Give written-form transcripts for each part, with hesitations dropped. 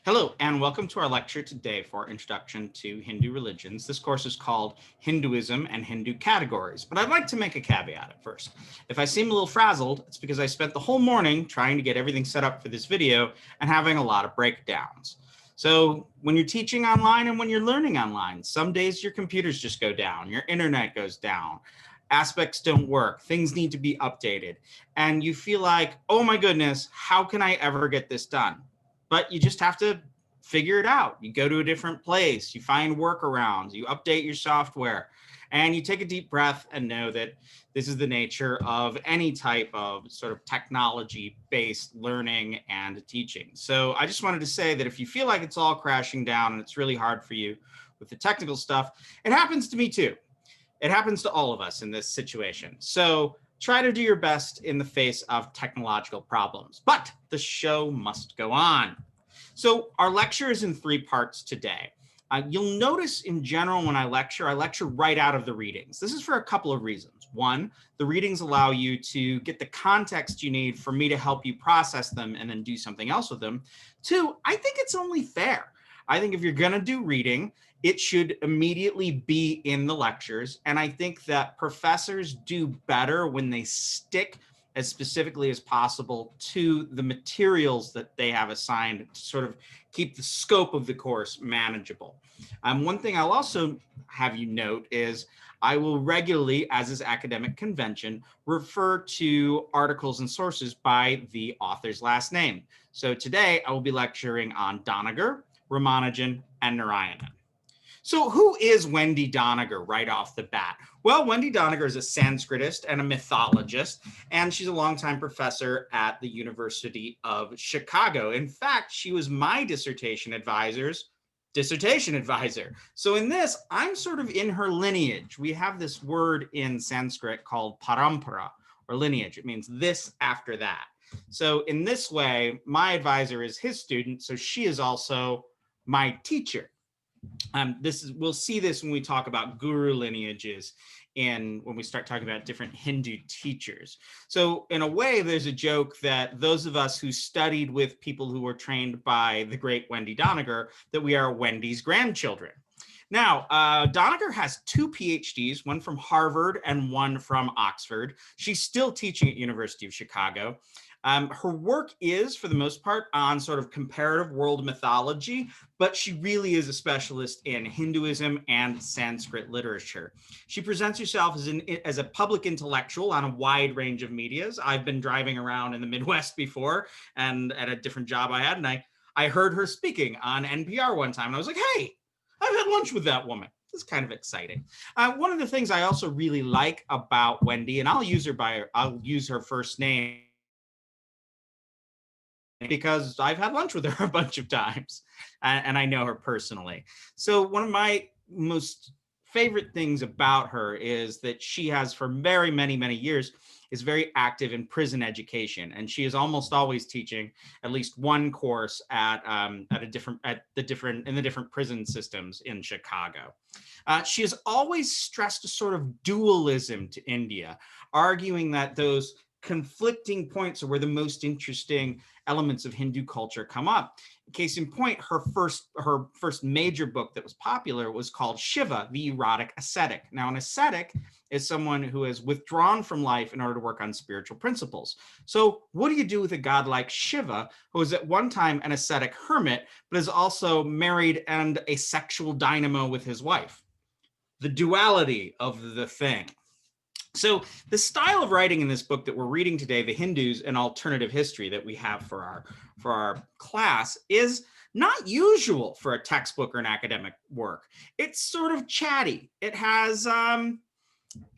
Hello, and welcome to our lecture today for Introduction to Hindu Religions. This course is called Hinduism and Hindu Categories, but I'd like to make a caveat at first. If I seem a little frazzled, it's because I spent the whole morning trying to get everything set up for this video and having a lot of breakdowns. So when you're teaching online and when you're learning online, some days your computers just go down, your internet goes down, aspects don't work, things need to be updated, and you feel like, oh my goodness, how can I ever get this done? But you just have to figure it out. You go to a different place, you find workarounds, you update your software, and you take a deep breath and know that this is the nature of any type of sort of technology-based learning and teaching. So I just wanted to say that if you feel like it's all crashing down and it's really hard for you with the technical stuff, it happens to me too. It happens to all of us in this situation. So try to do your best in the face of technological problems, but the show must go on. So our lecture is in 3 parts today. You'll notice in general when I lecture right out of the readings. This is for a couple of reasons. One, the readings allow you to get the context you need for me to help you process them and then do something else with them. 2, I think it's only fair. I think if you're going to do reading, it should immediately be in the lectures. And I think that professors do better when they stick as specifically as possible to the materials that they have assigned to sort of keep the scope of the course manageable. One thing I'll also have you note is I will regularly, as is academic convention, refer to articles and sources by the author's last name. So today I will be lecturing on Doniger, Ramanujan, and Narayanan. So who is Wendy Doniger right off the bat? Well, Wendy Doniger is a Sanskritist and a mythologist, and she's a longtime professor at the University of Chicago. In fact, she was my dissertation advisor. So in this, I'm sort of in her lineage. We have this word in Sanskrit called parampara, or lineage. It means this after that. So in this way, my advisor is his student, so she is also my teacher. We'll see this when we talk about guru lineages and when we start talking about different Hindu teachers. So in a way, there's a joke that those of us who studied with people who were trained by the great Wendy Doniger, that we are Wendy's grandchildren. Now, Doniger has 2 PhDs, one from Harvard and one from Oxford. She's still teaching at University of Chicago. Her work is, for the most part, on sort of comparative world mythology, but she really is a specialist in Hinduism and Sanskrit literature. She presents herself as a public intellectual on a wide range of medias. I've been driving around in the Midwest before, and at a different job I had, and I heard her speaking on NPR one time, and I was like, hey, I've had lunch with that woman. It's kind of exciting. One of the things I also really like about Wendy, and I'll use her first name, because I've had lunch with her a bunch of times and I know her personally. So one of my most favorite things about her is that she has for very many, many years is very active in prison education. And she is almost always teaching at least one course in the different prison systems in Chicago. She has always stressed a sort of dualism to India, arguing that those conflicting points are where the most interesting elements of Hindu culture come up. Case in point, her first major book that was popular was called Shiva, the Erotic Ascetic. Now, an ascetic is someone who has withdrawn from life in order to work on spiritual principles. So what do you do with a god like Shiva, who was at one time an ascetic hermit, but is also married and a sexual dynamo with his wife? The duality of the thing. So the style of writing in this book that we're reading today, The Hindus and Alternative History, that we have for our class, is not usual for a textbook or an academic work. It's sort of chatty. It has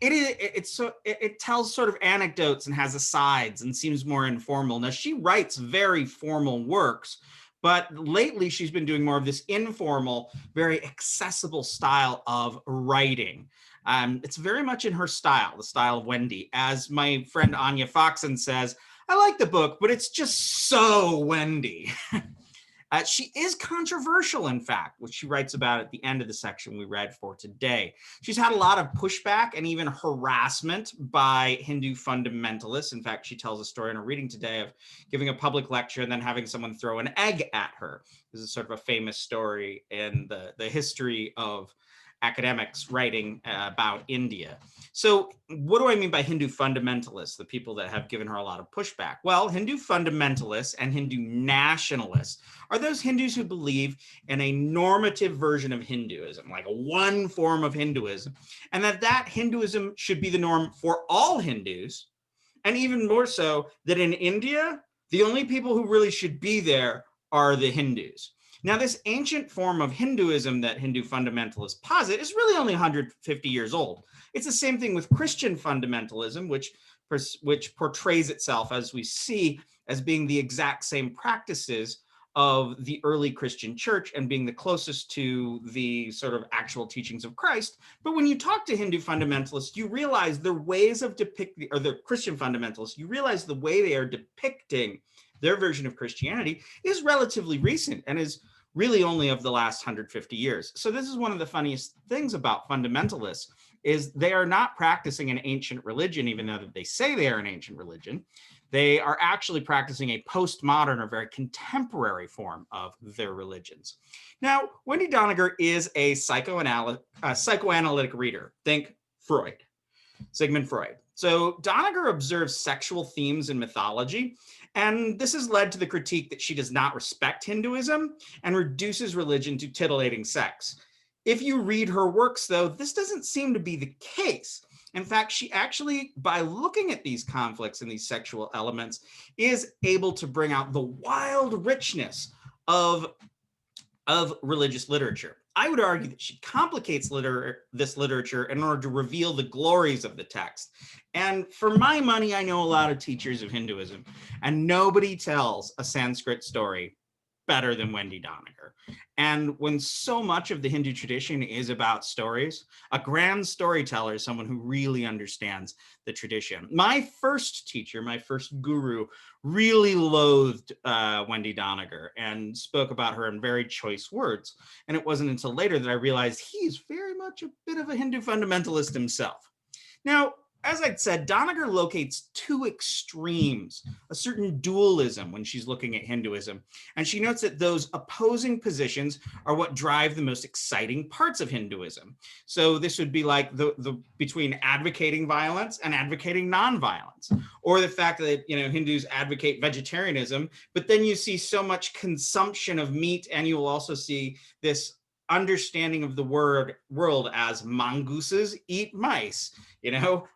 it tells sort of anecdotes and has asides and seems more informal. Now, she writes very formal works, but lately she's been doing more of this informal, very accessible style of writing. It's very much in her style, the style of Wendy. As my friend Anya Foxen says, I like the book, but it's just so Wendy. She is controversial, in fact, which she writes about at the end of the section we read for today. She's had a lot of pushback and even harassment by Hindu fundamentalists. In fact, she tells a story in a reading today of giving a public lecture and then having someone throw an egg at her. This is sort of a famous story in the history of academics writing about India. So what do I mean by Hindu fundamentalists, the people that have given her a lot of pushback? Well, Hindu fundamentalists and Hindu nationalists are those Hindus who believe in a normative version of Hinduism, like one form of Hinduism, and that Hinduism should be the norm for all Hindus, and even more so that in India, the only people who really should be there are the Hindus. Now, this ancient form of Hinduism that Hindu fundamentalists posit is really only 150 years old. It's the same thing with Christian fundamentalism, which portrays itself, as we see, as being the exact same practices of the early Christian church and being the closest to the sort of actual teachings of Christ. But when you talk to Hindu fundamentalists, you realize their ways of depicting, or the Christian fundamentalists, you realize the way they are depicting their version of Christianity is relatively recent and is really only of the last 150 years. So this is one of the funniest things about fundamentalists, is they are not practicing an ancient religion, even though they say they are an ancient religion. They are actually practicing a postmodern or very contemporary form of their religions. Now, Wendy Doniger is a psychoanalytic reader. Think Freud, Sigmund Freud. So Doniger observes sexual themes in mythology, and this has led to the critique that she does not respect Hinduism and reduces religion to titillating sex. If you read her works, though, this doesn't seem to be the case. In fact, she actually, by looking at these conflicts and these sexual elements, is able to bring out the wild richness of religious literature. I would argue that she complicates this literature in order to reveal the glories of the text. And for my money, I know a lot of teachers of Hinduism, and nobody tells a Sanskrit story better than Wendy Doniger. And when so much of the Hindu tradition is about stories, a grand storyteller is someone who really understands the tradition. My first teacher, my first guru, really loathed Wendy Doniger and spoke about her in very choice words. And it wasn't until later that I realized he's very much a bit of a Hindu fundamentalist himself. Now, as I said, Doniger locates two extremes, a certain dualism when she's looking at Hinduism. And she notes that those opposing positions are what drive the most exciting parts of Hinduism. So this would be like the between advocating violence and advocating nonviolence, or the fact that Hindus advocate vegetarianism, but then you see so much consumption of meat, and you will also see this understanding of the world as mongooses eat mice,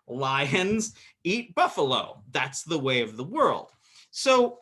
lions eat buffalo. That's the way of the world. So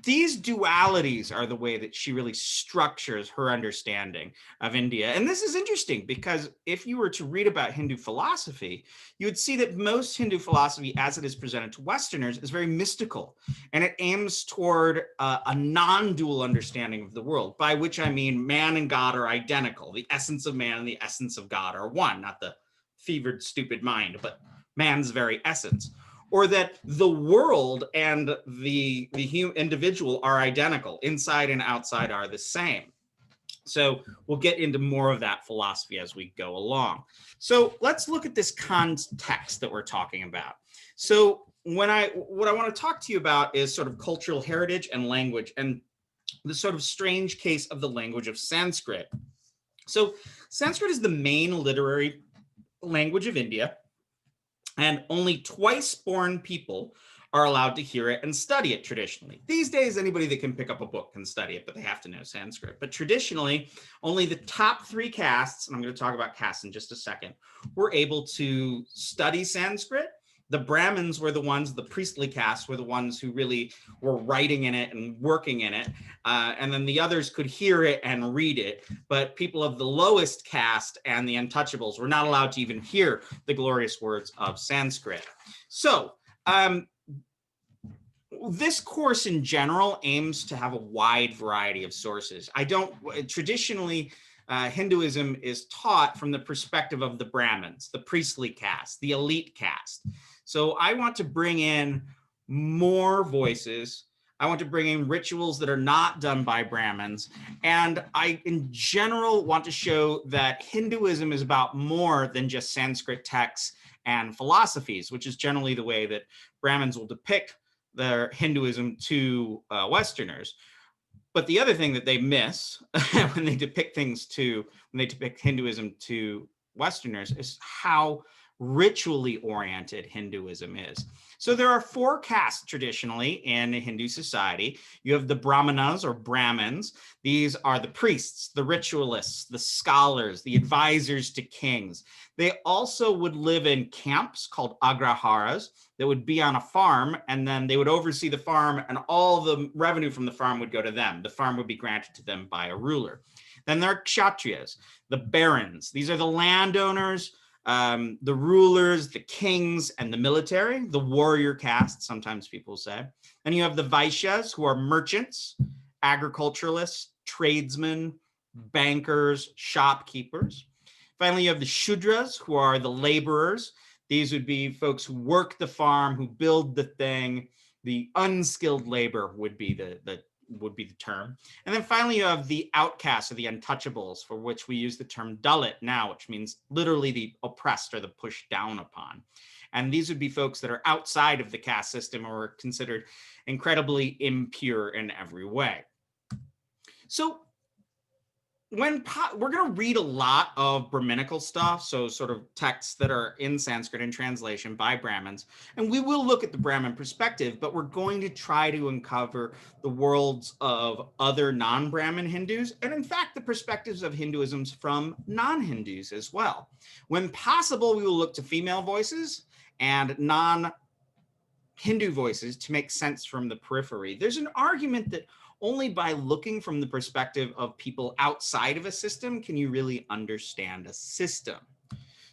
these dualities are the way that she really structures her understanding of India. And this is interesting because if you were to read about Hindu philosophy, you would see that most Hindu philosophy, as it is presented to Westerners, is very mystical. And it aims toward a non-dual understanding of the world, by which I mean man and God are identical. The essence of man and the essence of God are one, not the fevered, stupid mind, but man's very essence. Or that the world and the individual are identical, inside and outside are the same. So we'll get into more of that philosophy as we go along. So let's look at this context that we're talking about. So what I want to talk to you about is sort of cultural heritage and language, and the sort of strange case of the language of Sanskrit. So Sanskrit is the main literary language of India, and only twice-born people are allowed to hear it and study it traditionally. These days, anybody that can pick up a book can study it, but they have to know Sanskrit. But traditionally, only the top 3 castes, and I'm going to talk about castes in just a second, were able to study Sanskrit. The Brahmins were the ones, the priestly castes were the ones who really were writing in it and working in it. And then the others could hear it and read it. But people of the lowest caste and the untouchables were not allowed to even hear the glorious words of Sanskrit. So this course in general aims to have a wide variety of sources. Traditionally, Hinduism is taught from the perspective of the Brahmins, the priestly caste, the elite caste. So I want to bring in more voices I want to bring in rituals that are not done by Brahmins. And I, in general, want to show that Hinduism is about more than just Sanskrit texts and philosophies, which is generally the way that Brahmins will depict their Hinduism to Westerners. But the other thing that they miss when they depict Hinduism to Westerners is how ritually oriented Hinduism is. So there are 4 castes traditionally in a Hindu society. You have the Brahmanas or Brahmins. These are the priests, the ritualists, the scholars, the advisors to kings. They also would live in camps called agraharas that would be on a farm, and then they would oversee the farm, and all the revenue from the farm would go to them. The farm would be granted to them by a ruler. Then there are kshatriyas, the barons. These are the landowners, the rulers, the kings, and the military, the warrior caste, sometimes people say. Then you have the Vaishyas, who are merchants, agriculturalists, tradesmen, bankers, shopkeepers. Finally, you have the Shudras, who are the laborers. These would be folks who work the farm, who build the thing. The unskilled labor would be the term. And then finally, you have the outcasts or the untouchables, for which we use the term Dalit now, which means literally the oppressed or the pushed down upon. And these would be folks that are outside of the caste system or are considered incredibly impure in every way. So we're going to read a lot of Brahminical stuff, so sort of texts that are in Sanskrit in translation by Brahmins, and we will look at the Brahmin perspective, but we're going to try to uncover the worlds of other non-Brahmin Hindus, and in fact, the perspectives of Hinduism from non-Hindus as well. When possible, we will look to female voices and non-Hindu voices to make sense from the periphery. There's an argument that only by looking from the perspective of people outside of a system can you really understand a system.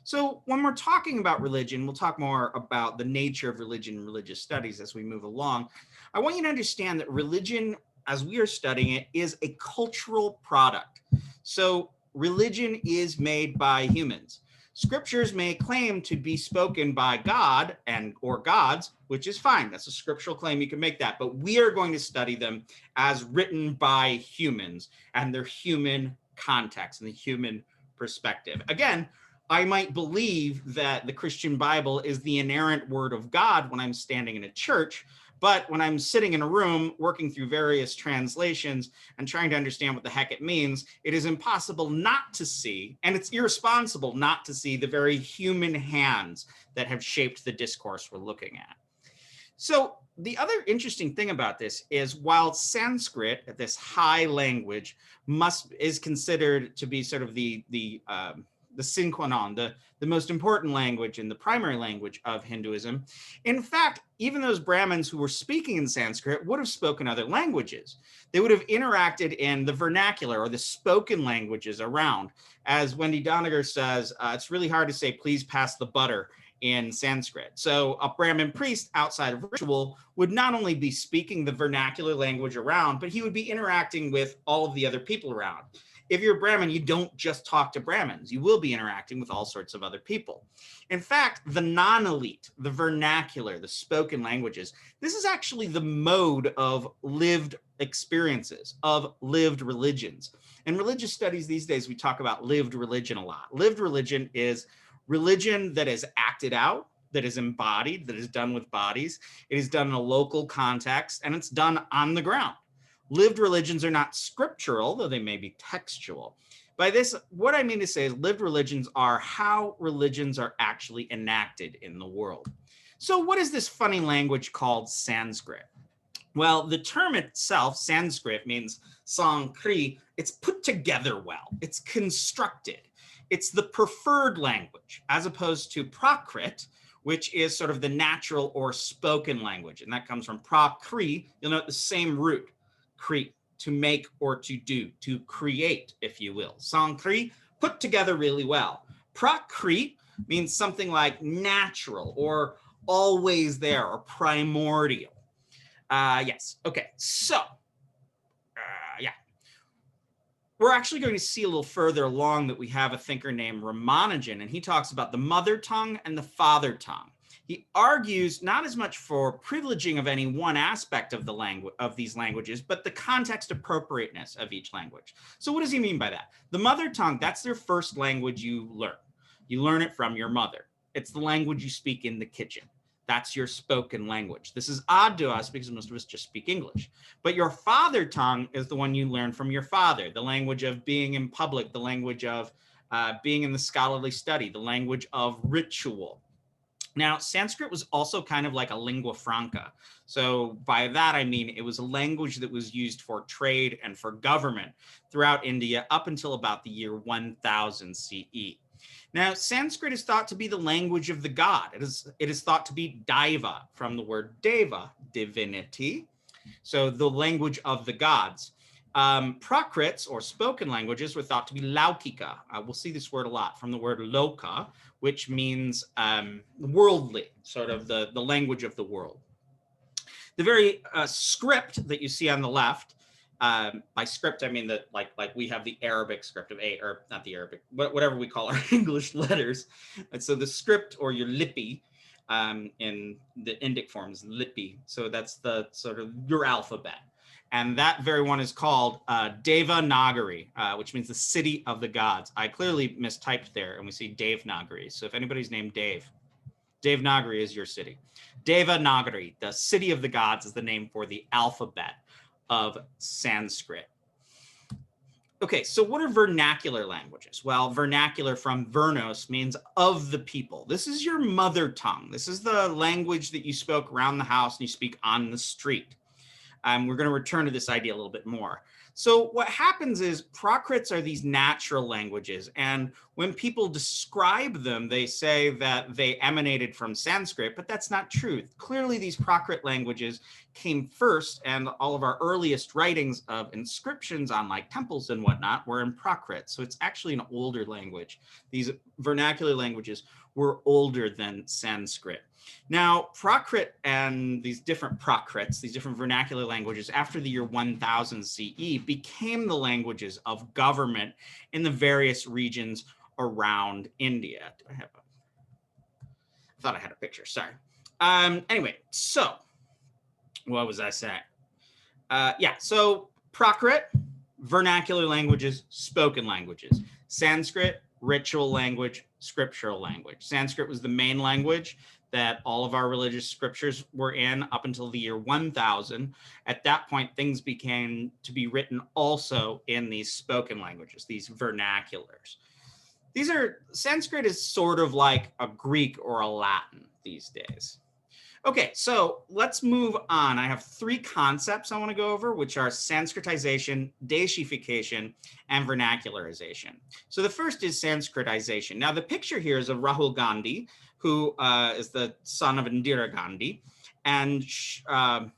So when we're talking about religion, we'll talk more about the nature of religion and religious studies as we move along. I want you to understand that religion, as we are studying it, is a cultural product. So religion is made by humans. Scriptures may claim to be spoken by God or gods, which is fine. That's a scriptural claim. You can make that. But we are going to study them as written by humans and their human context and the human perspective. Again, I might believe that the Christian Bible is the inerrant word of God when I'm standing in a church, but when I'm sitting in a room working through various translations and trying to understand what the heck it means, it is impossible not to see, and it's irresponsible not to see the very human hands that have shaped the discourse we're looking at. So the other interesting thing about this is while Sanskrit, this high language, is considered to be sort of the sine qua non, the most important language and the primary language of Hinduism. In fact, even those Brahmins who were speaking in Sanskrit would have spoken other languages. They would have interacted in the vernacular or the spoken languages around. As Wendy Doniger says, it's really hard to say, please pass the butter in Sanskrit. So a Brahmin priest outside of ritual would not only be speaking the vernacular language around, but he would be interacting with all of the other people around. If you're a Brahmin, you don't just talk to Brahmins. You will be interacting with all sorts of other people. In fact, the non-elite, the vernacular, the spoken languages, this is actually the mode of lived experiences, of lived religions. In religious studies these days, we talk about lived religion a lot. Lived religion is religion that is acted out, that is embodied, that is done with bodies. It is done in a local context, and it's done on the ground. Lived religions are not scriptural, though they may be textual. By this, what I mean to say is lived religions are how religions are actually enacted in the world. So what is this funny language called Sanskrit? Well, the term itself, Sanskrit, means Sankrit. It's put together well. It's constructed. It's the preferred language, as opposed to prakrit, which is sort of the natural or spoken language. And that comes from prakrit. You'll note the same root. Krit, to make or to do, to create, if you will. Sankrit, put together really well. Prakrit means something like natural or always there or primordial. Yes, okay, so, yeah. We're actually going to see a little further along that we have a thinker named Ramanujan, and he talks about the mother tongue and the father tongue. He argues not as much for privileging of any one aspect of the language of these languages, but the context appropriateness of each language. So what does he mean by that? The mother tongue, that's their first language you learn. You learn it from your mother. It's the language you speak in the kitchen. That's your spoken language. This is odd to us because most of us just speak English. But your father tongue is the one you learn from your father, the language of being in public, the language of being in the scholarly study, the language of ritual. Now, Sanskrit was also kind of like a lingua franca. So by that, I mean, it was a language that was used for trade and for government throughout India up until about the year 1000 CE. Now, Sanskrit is thought to be the language of the god. It is thought to be Daiva, from the word Deva, divinity. So the language of the gods. Prakrits, or spoken languages, were thought to be Laukika. We'll see this word a lot, from the word loka, which means worldly, sort of the language of the world. The very script that you see on the left, by script, I mean that like we have the Arabic script of eight, or not the Arabic, but whatever we call our English letters. And so the script, or your lipi, in the Indic forms, lipi. So that's the sort of your alphabet. And that very one is called Devanagari, which means the city of the gods. I clearly mistyped there, and we see Devanagari. So if anybody's named Dave, Devanagari is your city. Devanagari, the city of the gods, is the name for the alphabet of Sanskrit. Okay, so what are vernacular languages? Well, vernacular from vernos means of the people. This is your mother tongue. This is the language that you spoke around the house and you speak on the street. We're going to return to this idea a little bit more. So what happens is prakrits are these natural languages. And when people describe them, they say that they emanated from Sanskrit, but that's not true. Clearly, these prakrit languages came first, and all of our earliest writings of inscriptions on like temples and whatnot were in prakrit. So it's actually an older language. These vernacular languages were older than Sanskrit. Now, Prakrit and these different Prakrits, these different vernacular languages, after the year 1000 CE, became the languages of government in the various regions around India. I thought I had a picture, sorry. Anyway, so what was I saying? So Prakrit, vernacular languages, spoken languages. Sanskrit, ritual language, scriptural language. Sanskrit was the main language that all of our religious scriptures were in up until the year 1000. At that point, things began to be written also in these spoken languages, these vernaculars. Sanskrit is sort of like a Greek or a Latin these days. Okay, so let's move on. I have three concepts I want to go over, which are Sanskritization, Deshification, and Vernacularization. So the first is Sanskritization. Now, the picture here is of Rahul Gandhi, who is the son of Indira Gandhi, and not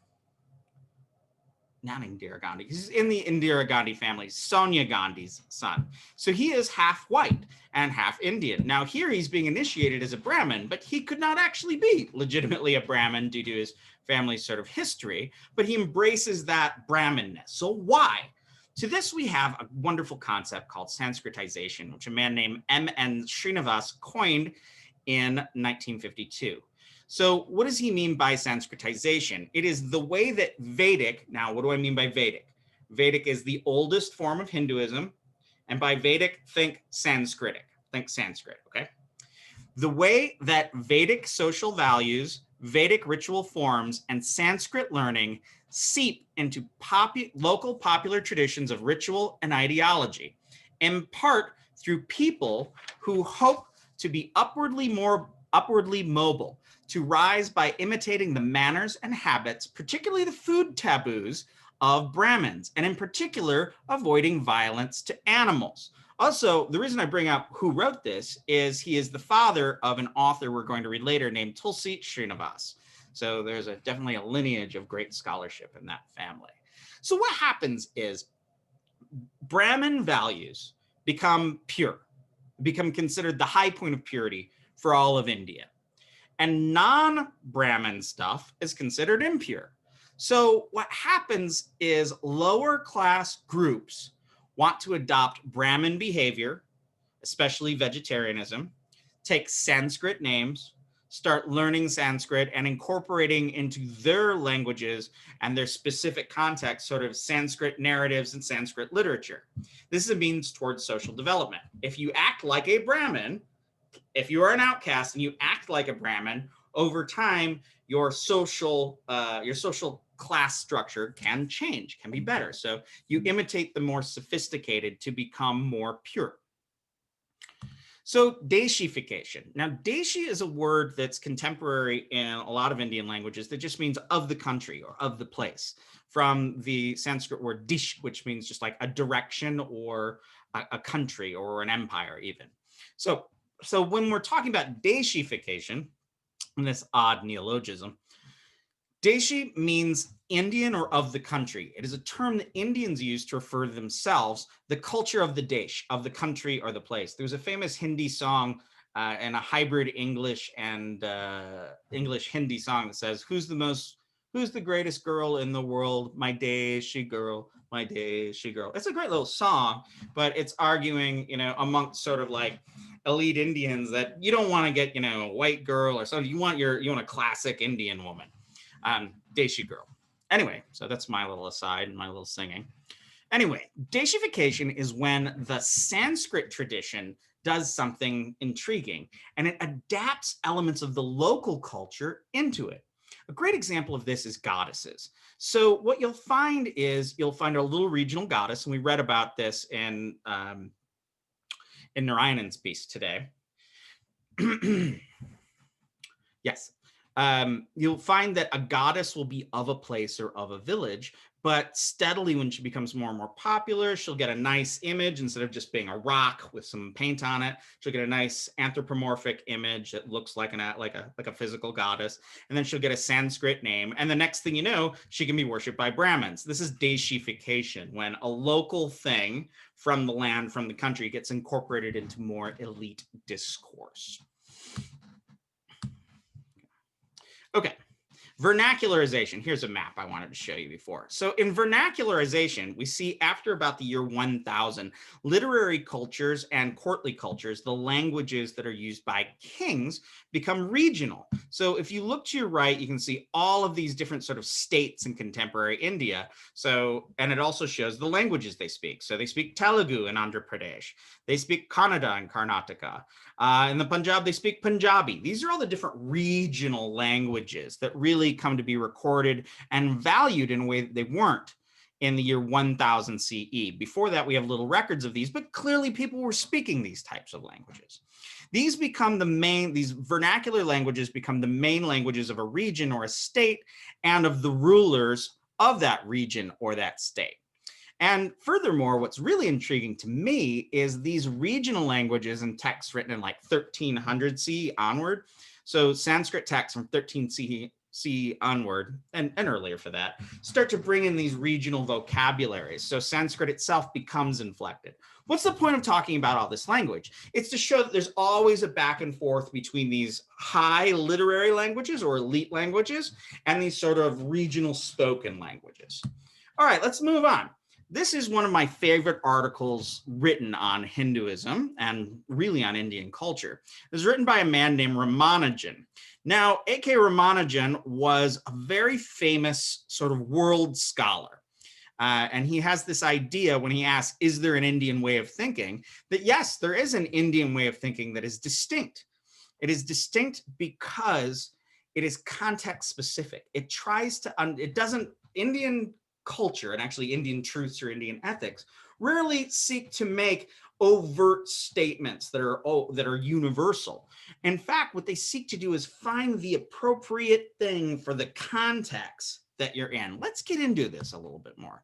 Indira Gandhi, he's in the Indira Gandhi family, Sonia Gandhi's son. So he is half white and half Indian. Now here he's being initiated as a Brahmin, but he could not actually be legitimately a Brahmin due to his family's sort of history, but he embraces that Brahminness. So why? To this, we have a wonderful concept called Sanskritization, which a man named M.N. Srinivas coined in 1952. So what does he mean by Sanskritization? It is the way that Vedic, now what do I mean by Vedic? Vedic is the oldest form of Hinduism, and by Vedic, think Sanskrit, okay? The way that Vedic social values, Vedic ritual forms, and Sanskrit learning seep into local popular traditions of ritual and ideology, in part through people who hope to be upwardly mobile, to rise by imitating the manners and habits, particularly the food taboos of Brahmins, and in particular, avoiding violence to animals. Also, the reason I bring up who wrote this is he is the father of an author we're going to read later named Tulsi Srinivas. So there's definitely a lineage of great scholarship in that family. So what happens is Brahmin values become pure, become considered the high point of purity for all of India. And non-Brahmin stuff is considered impure. So what happens is lower class groups want to adopt Brahmin behavior, especially vegetarianism, take Sanskrit names, start learning Sanskrit and incorporating into their languages and their specific context sort of Sanskrit narratives and Sanskrit literature. This is a means towards social development. If you act like a Brahmin, if you are an outcast and you act like a Brahmin, over time, your social class structure can change, can be better. So you imitate the more sophisticated to become more pure. So deshification. Now, deshi is a word that's contemporary in a lot of Indian languages that just means of the country or of the place, from the Sanskrit word dish, which means just like a direction or a country or an empire even. So when we're talking about deshification, and this odd neologism, deshi means Indian or of the country. It is a term that Indians use to refer to themselves, the culture of the desh, of the country or the place. There's a famous Hindi song and a hybrid English and English Hindi song that says, who's the greatest girl in the world? My deshi girl, my deshi girl. It's a great little song, but it's arguing, amongst sort of like elite Indians that you don't want to get, a white girl or something. You want a classic Indian woman, deshi girl. Anyway, so that's my little aside and my little singing. Anyway, deshification is when the Sanskrit tradition does something intriguing and it adapts elements of the local culture into it. A great example of this is goddesses. So what you'll find is a little regional goddess, and we read about this in Narayanan's piece today. Yes. You'll find that a goddess will be of a place or of a village, but steadily when she becomes more and more popular, she'll get a nice image instead of just being a rock with some paint on it. She'll get a nice anthropomorphic image that looks like a physical goddess, and then she'll get a Sanskrit name. And the next thing you know, she can be worshipped by Brahmins. This is deshification, when a local thing from the land, from the country, gets incorporated into more elite discourse. Okay, vernacularization. Here's a map I wanted to show you before. So in vernacularization, we see after about the year 1000, literary cultures and courtly cultures, the languages that are used by kings, become regional. So if you look to your right, you can see all of these different sort of states in contemporary India. So, and it also shows the languages they speak. So they speak Telugu in Andhra Pradesh. They speak Kannada in Karnataka. In the Punjab, they speak Punjabi. These are all the different regional languages that really come to be recorded and valued in a way that they weren't in the year 1000 CE. Before that, we have little records of these, but clearly people were speaking these types of languages. These vernacular languages become the main languages of a region or a state and of the rulers of that region or that state. And furthermore, what's really intriguing to me is these regional languages and texts written in like 1300 CE onward. So Sanskrit texts from 13 CE onward, and earlier for that, start to bring in these regional vocabularies. So Sanskrit itself becomes inflected. What's the point of talking about all this language? It's to show that there's always a back and forth between these high literary languages or elite languages and these sort of regional spoken languages. All right, let's move on. This is one of my favorite articles written on Hinduism and really on Indian culture. It was written by a man named Ramanujan. Now, A.K. Ramanujan was a very famous sort of world scholar. And he has this idea when he asks, is there an Indian way of thinking? That yes, there is an Indian way of thinking that is distinct. It is distinct because it is context specific. It tries to, Indian culture and actually Indian truths or Indian ethics rarely seek to make overt statements that are universal. In fact, what they seek to do is find the appropriate thing for the context that you're in. Let's get into this a little bit more.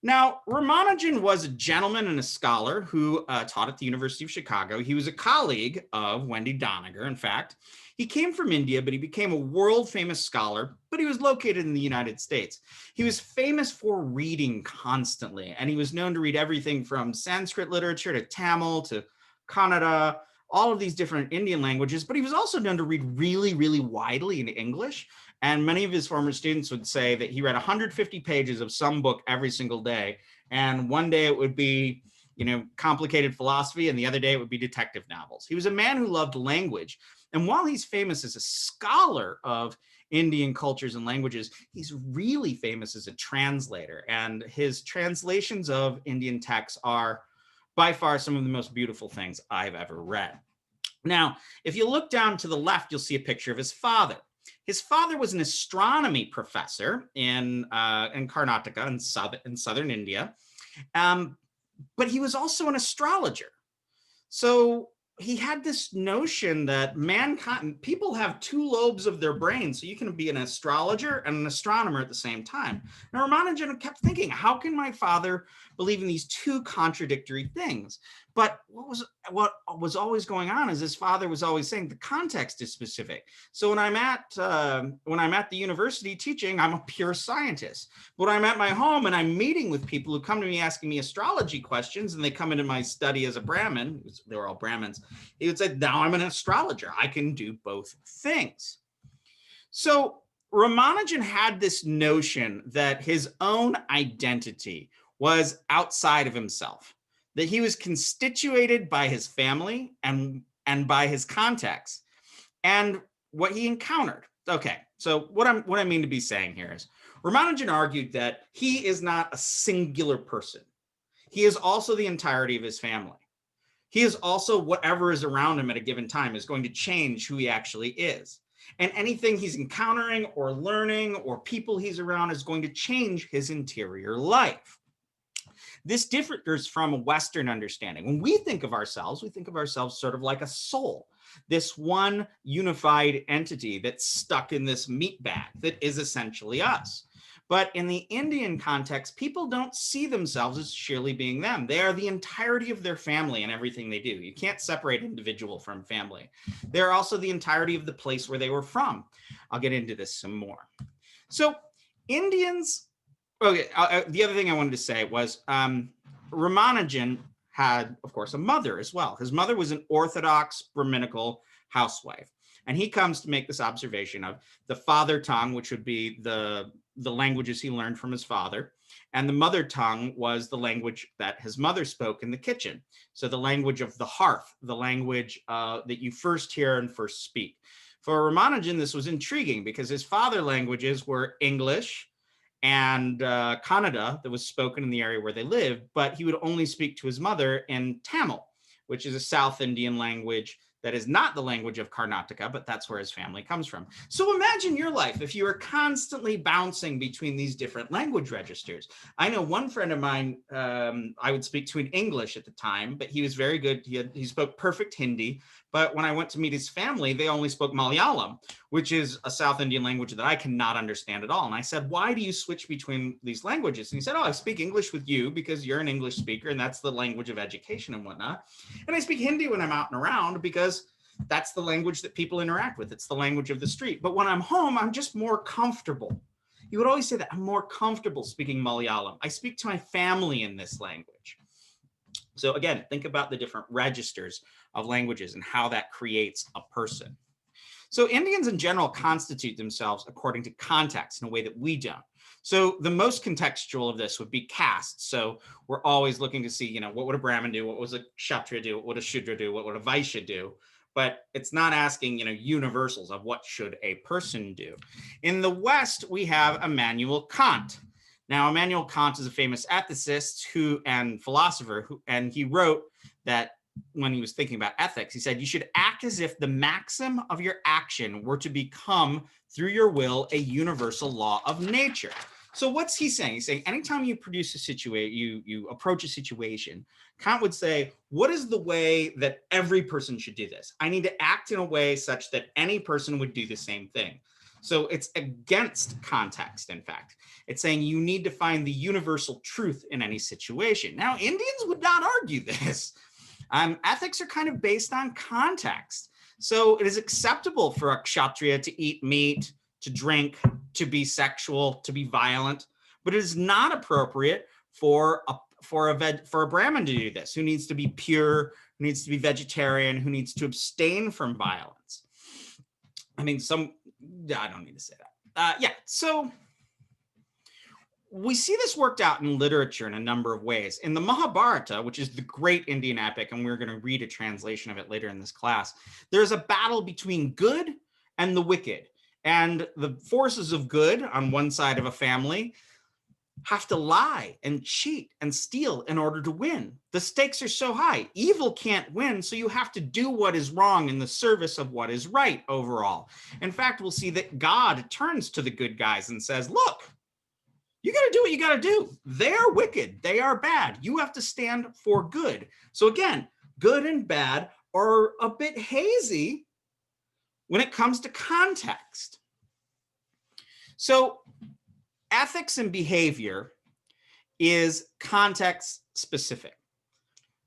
Now, Ramanujan was a gentleman and a scholar who taught at the University of Chicago. He was a colleague of Wendy Doniger, in fact. He came from India, but he became a world-famous scholar, but he was located in the United States. He was famous for reading constantly, and he was known to read everything from Sanskrit literature to Tamil to Kannada, all of these different Indian languages, but he was also known to read really, really widely in English. And many of his former students would say that he read 150 pages of some book every single day. And one day it would be, complicated philosophy, and the other day it would be detective novels. He was a man who loved language, And while he's famous as a scholar of Indian cultures and languages, he's really famous as a translator. And his translations of Indian texts are by far some of the most beautiful things I've ever read. Now, if you look down to the left, you'll see a picture of his father. His father was an astronomy professor in Karnataka in southern India, but he was also an astrologer. So he had this notion that mankind, people have two lobes of their brain, so you can be an astrologer and an astronomer at the same time. Now, Ramanujan kept thinking, how can my father believe in these two contradictory things? But what was always going on is his father was always saying the context is specific. So when I'm at the university teaching, I'm a pure scientist. When I'm at my home and I'm meeting with people who come to me asking me astrology questions, and they come into my study as a Brahmin, they were all Brahmins, he would say, now I'm an astrologer. I can do both things. So Ramanujan had this notion that his own identity was outside of himself, that he was constituted by his family and by his context and what he encountered. Okay, so what I mean to be saying here is Ramanujan argued that he is not a singular person. He is also the entirety of his family. He is also whatever is around him at a given time is going to change who he actually is. And anything he's encountering or learning or people he's around is going to change his interior life. This differs from a Western understanding. When we think of ourselves sort of like a soul, this one unified entity that's stuck in this meat bag that is essentially us. But in the Indian context, people don't see themselves as sheerly being them. They are the entirety of their family and everything they do. You can't separate individual from family. They're also the entirety of the place where they were from. I'll get into this some more. So Indians, okay, the other thing I wanted to say was Ramanujan had, of course, a mother as well. His mother was an Orthodox Brahminical housewife. And he comes to make this observation of the father tongue, which would be the languages he learned from his father. And the mother tongue was the language that his mother spoke in the kitchen. So the language of the hearth, the language that you first hear and first speak. For Ramanujan, this was intriguing because his father languages were English and Kannada that was spoken in the area where they lived, but he would only speak to his mother in Tamil, which is a South Indian language that is not the language of Karnataka, but that's where his family comes from. So imagine your life if you were constantly bouncing between these different language registers. I know one friend of mine, I would speak to in English at the time, but he was very good. He spoke perfect Hindi. But when I went to meet his family, they only spoke Malayalam, which is a South Indian language that I cannot understand at all. And I said, why do you switch between these languages? And he said, oh, I speak English with you because you're an English speaker and that's the language of education and whatnot. And I speak Hindi when I'm out and around because that's the language that people interact with. It's the language of the street. But when I'm home, I'm just more comfortable. You would always say that I'm more comfortable speaking Malayalam. I speak to my family in this language. So again, think about the different registers of languages and how that creates a person. So Indians in general constitute themselves according to context in a way that we don't. So the most contextual of this would be caste. So we're always looking to see, what would a Brahmin do? What would a Kshatriya do? What would a Shudra do? What would a Vaishya do? But it's not asking, universals of what should a person do. In the West, we have Immanuel Kant. Now, Immanuel Kant is a famous ethicist and philosopher, and he wrote that when he was thinking about ethics, he said, you should act as if the maxim of your action were to become, through your will, a universal law of nature. So what's he saying? He's saying anytime you produce a situation, you approach a situation, Kant would say, what is the way that every person should do this? I need to act in a way such that any person would do the same thing. So it's against context, in fact. It's saying you need to find the universal truth in any situation. Now, Indians would not argue this. Ethics are kind of based on context. So it is acceptable for a Kshatriya to eat meat, to drink, to be sexual, to be violent, but it is not appropriate for a Brahmin to do this, who needs to be pure, who needs to be vegetarian, who needs to abstain from violence. I mean, I don't need to say that. So we see this worked out in literature in a number of ways. In the Mahabharata, which is the great Indian epic, and we're going to read a translation of it later in this class, there's a battle between good and the wicked. And the forces of good on one side of a family have to lie and cheat and steal in order to win. The stakes are so high. Evil can't win, so you have to do what is wrong in the service of what is right overall. In fact, we'll see that God turns to the good guys and says, look, you got to do what you got to do. They're wicked. They are bad. You have to stand for good. So again, good and bad are a bit hazy when it comes to context. So ethics and behavior is context specific.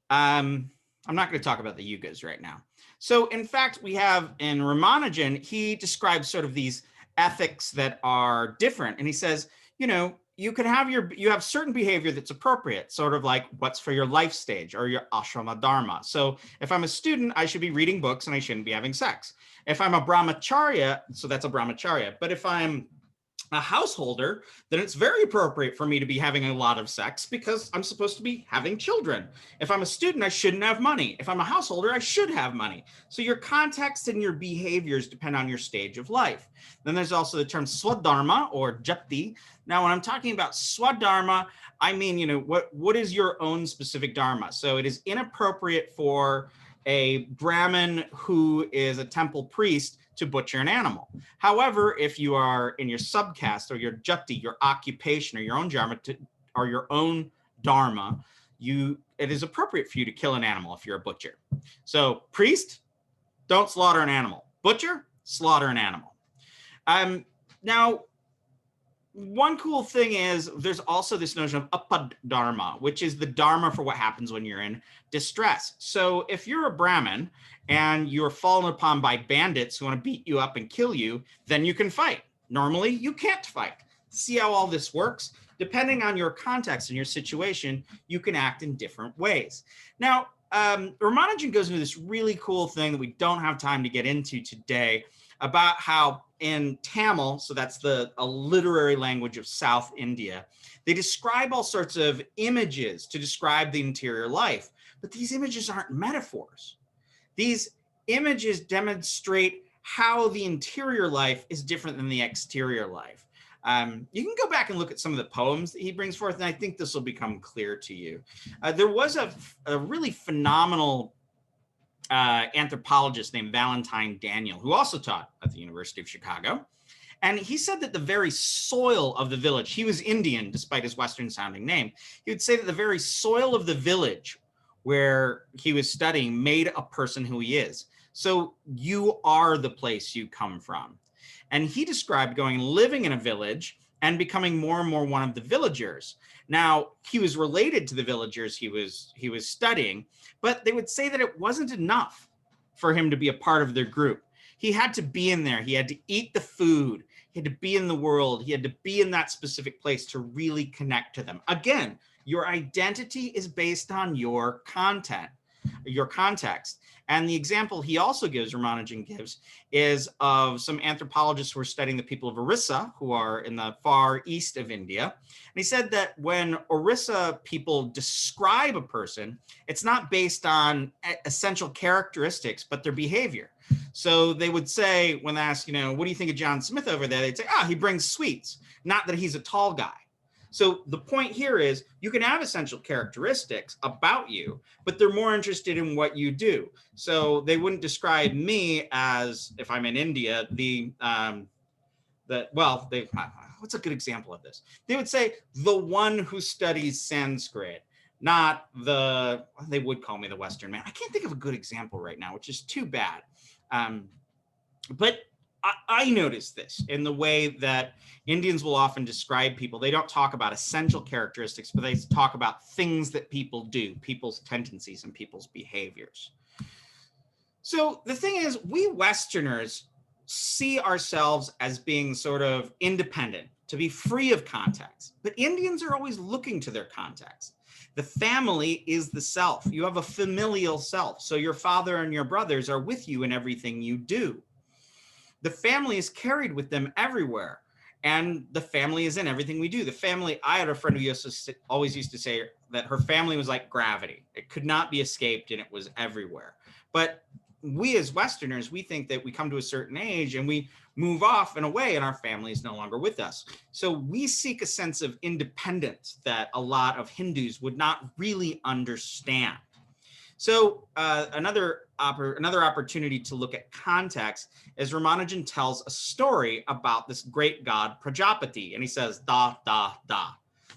I'm not going to talk about the yugas right now. So in fact, we have in Ramanujan, he describes sort of these ethics that are different. And he says, you know, you can have you have certain behavior that's appropriate, sort of like what's for your life stage or your ashrama dharma. So if I'm a student, I should be reading books and I shouldn't be having sex. If I'm a brahmacharya, so that's a brahmacharya. But if I'm a householder, then it's very appropriate for me to be having a lot of sex because I'm supposed to be having children. If I'm a student, I shouldn't have money. If I'm a householder, I should have money. So your context and your behaviors depend on your stage of life. Then there's also the term swadharma or jati. Now, when I'm talking about swadharma, I mean, you know, what is your own specific dharma? So it is inappropriate for a Brahmin who is a temple priest to butcher an animal. However, if you are in your subcaste or your jati, your occupation or your own dharma, it is appropriate for you to kill an animal if you're a butcher. So priest, don't slaughter an animal. Butcher, slaughter an animal. Now, one cool thing is there's also this notion of apadharma, which is the dharma for what happens when you're in distress. So if you're a Brahmin and you're fallen upon by bandits who want to beat you up and kill you, then you can fight. Normally, you can't fight. See how all this works? Depending on your context and your situation, you can act in different ways. Now, Ramanujan goes into this really cool thing that we don't have time to get into today about how in Tamil, so that's a literary language of South India, they describe all sorts of images to describe the interior life, but these images aren't metaphors. These images demonstrate how the interior life is different than the exterior life. You can go back and look at some of the poems that he brings forth, and I think this will become clear to you. There was a really phenomenal anthropologist named Valentine Daniel, who also taught at the University of Chicago. And he said that the very soil of the village, he was Indian despite his Western sounding name, he would say that the very soil of the village where he was studying made a person who he is. So you are the place you come from. And he described going and living in a village and becoming more and more one of the villagers. Now, he was related to the villagers he was studying, but they would say that it wasn't enough for him to be a part of their group. He had to be in there. He had to eat the food. He had to be in the world. He had to be in that specific place to really connect to them. Again, your identity is based on your content, your context. And the example he also gives, Ramanujan gives, is of some anthropologists who are studying the people of Orissa, who are in the far east of India. And he said that when Orissa people describe a person, it's not based on essential characteristics, but their behavior. So they would say, when asked, you know, what do you think of John Smith over there? They'd say, he brings sweets, not that he's a tall guy. So the point here is you can have essential characteristics about you, but they're more interested in what you do. So they wouldn't describe me as, if I'm in India, what's a good example of this? They would say the one who studies Sanskrit, not they would call me the Western man. I can't think of a good example right now, which is too bad. But I noticed this in the way that Indians will often describe people. They don't talk about essential characteristics, but they talk about things that people do, people's tendencies and people's behaviors. So the thing is, we Westerners see ourselves as being sort of independent, to be free of context. But Indians are always looking to their context. The family is the self. You have a familial self. So your father and your brothers are with you in everything you do. The family is carried with them everywhere. And the family is in everything we do. The family, I had a friend who always used to say that her family was like gravity. It could not be escaped and it was everywhere. But we as Westerners, we think that we come to a certain age and we move off and away and our family is no longer with us. So we seek a sense of independence that a lot of Hindus would not really understand. So another opportunity to look at context is Ramanujan tells a story about this great god Prajapati, and he says da, da, da.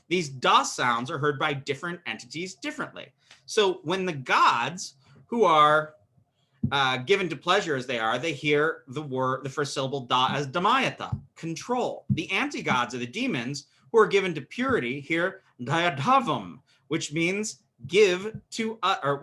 These da sounds are heard by different entities differently. So when the gods who are given to pleasure as they hear the first syllable da as damayata, control. The anti-gods or the demons who are given to purity hear dayadhavam, which means give to others.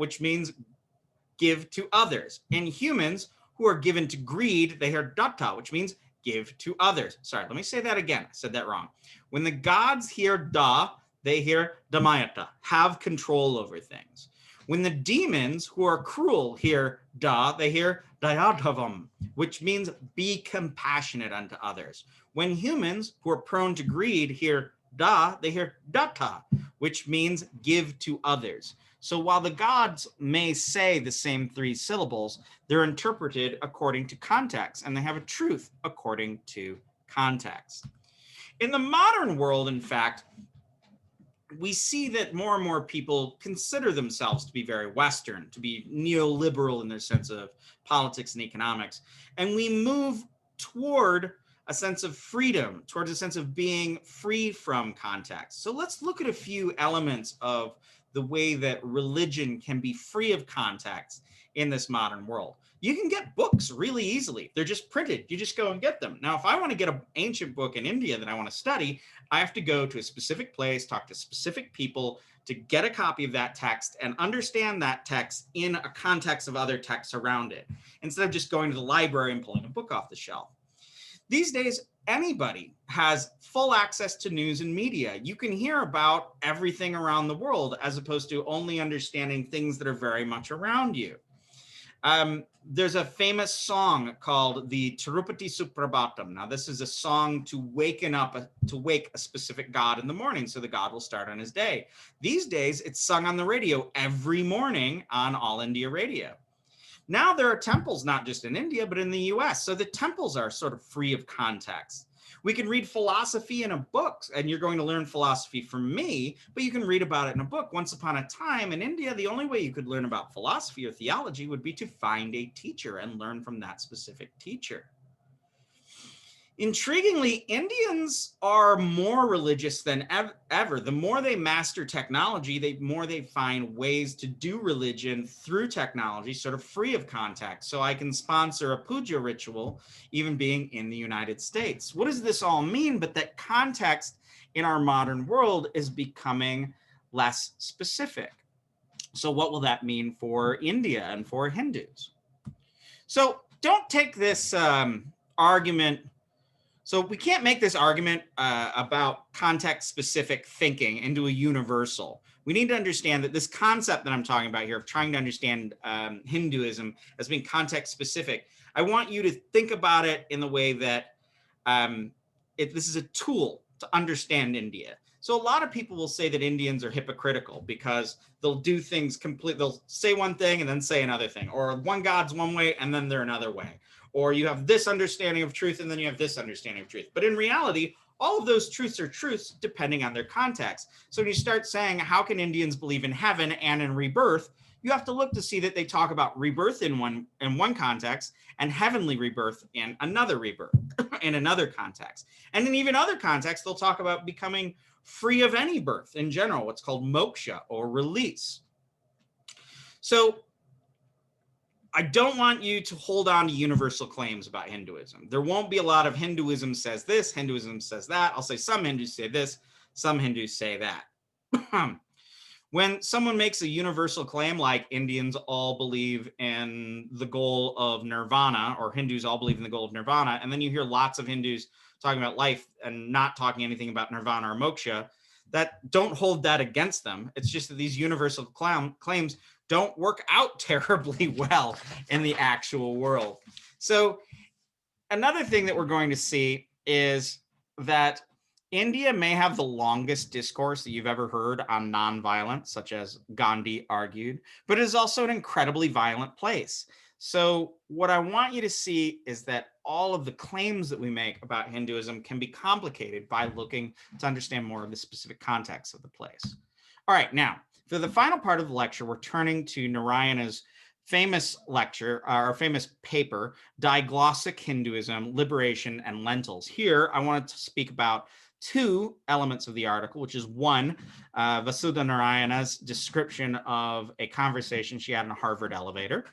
And humans who are given to greed, they hear datta, which means give to others. Sorry, let me say that again. I said that wrong. When the gods hear da, they hear damayata, have control over things. When the demons who are cruel hear da, they hear dayadhavam, which means be compassionate unto others. When humans who are prone to greed hear da, they hear datta, which means give to others. So while the gods may say the same three syllables, they're interpreted according to context, and they have a truth according to context. In the modern world, in fact, we see that more and more people consider themselves to be very Western, to be neoliberal in their sense of politics and economics. And we move toward a sense of freedom, towards a sense of being free from context. So let's look at a few elements of the way that religion can be free of context in this modern world. You can get books really easily. They're just printed. You just go and get them. Now, if I want to get an ancient book in India that I want to study, I have to go to a specific place, talk to specific people to get a copy of that text and understand that text in a context of other texts around it, instead of just going to the library and pulling a book off the shelf. These days, anybody has full access to news and media. You can hear about everything around the world as opposed to only understanding things that are very much around you. There's a famous song called the Tirupati Suprabhatam. Now, this is a song to wake a specific god in the morning, so the god will start on his day. These days, it's sung on the radio every morning on All India Radio. Now there are temples, not just in India, but in the US. So the temples are sort of free of context. We can read philosophy in a book, and you're going to learn philosophy from me, but you can read about it in a book. Once upon a time in India, the only way you could learn about philosophy or theology would be to find a teacher and learn from that specific teacher. Intriguingly, Indians are more religious than ever. The more they master technology, the more they find ways to do religion through technology, sort of free of context. So I can sponsor a puja ritual, even being in the United States. What does this all mean? But that context in our modern world is becoming less specific. So what will that mean for India and for Hindus? So don't take this argument. So we can't make this argument about context-specific thinking into a universal. We need to understand that this concept that I'm talking about here of trying to understand Hinduism as being context-specific, I want you to think about it in the way that this is a tool to understand India. So a lot of people will say that Indians are hypocritical because they'll do things they'll say one thing and then say another thing, or one god's one way and then they're another way. Or you have this understanding of truth and then you have this understanding of truth. But in reality, all of those truths are truths depending on their context. So when you start saying, how can Indians believe in heaven and in rebirth? You have to look to see that they talk about rebirth in one context and heavenly rebirth in another rebirth in another context. And in even other contexts, they'll talk about becoming free of any birth in general, what's called moksha or release. So I don't want you to hold on to universal claims about Hinduism. There won't be a lot of Hinduism says this, Hinduism says that. I'll say some Hindus say this, some Hindus say that. When someone makes a universal claim like Indians all believe in the goal of nirvana, or Hindus all believe in the goal of nirvana, and then you hear lots of Hindus talking about life and not talking anything about nirvana or moksha, that don't hold that against them. It's just that these universal claims don't work out terribly well in the actual world. So another thing that we're going to see is that India may have the longest discourse that you've ever heard on nonviolence, such as Gandhi argued, but it is also an incredibly violent place. So what I want you to see is that all of the claims that we make about Hinduism can be complicated by looking to understand more of the specific context of the place. All right, now, for the final part of the lecture, we're turning to Narayana's famous lecture, or famous paper, Diglossic Hinduism, Liberation, and Lentils. Here, I wanted to speak about two elements of the article, which is one, Vasudha Narayana's description of a conversation she had in a Harvard elevator,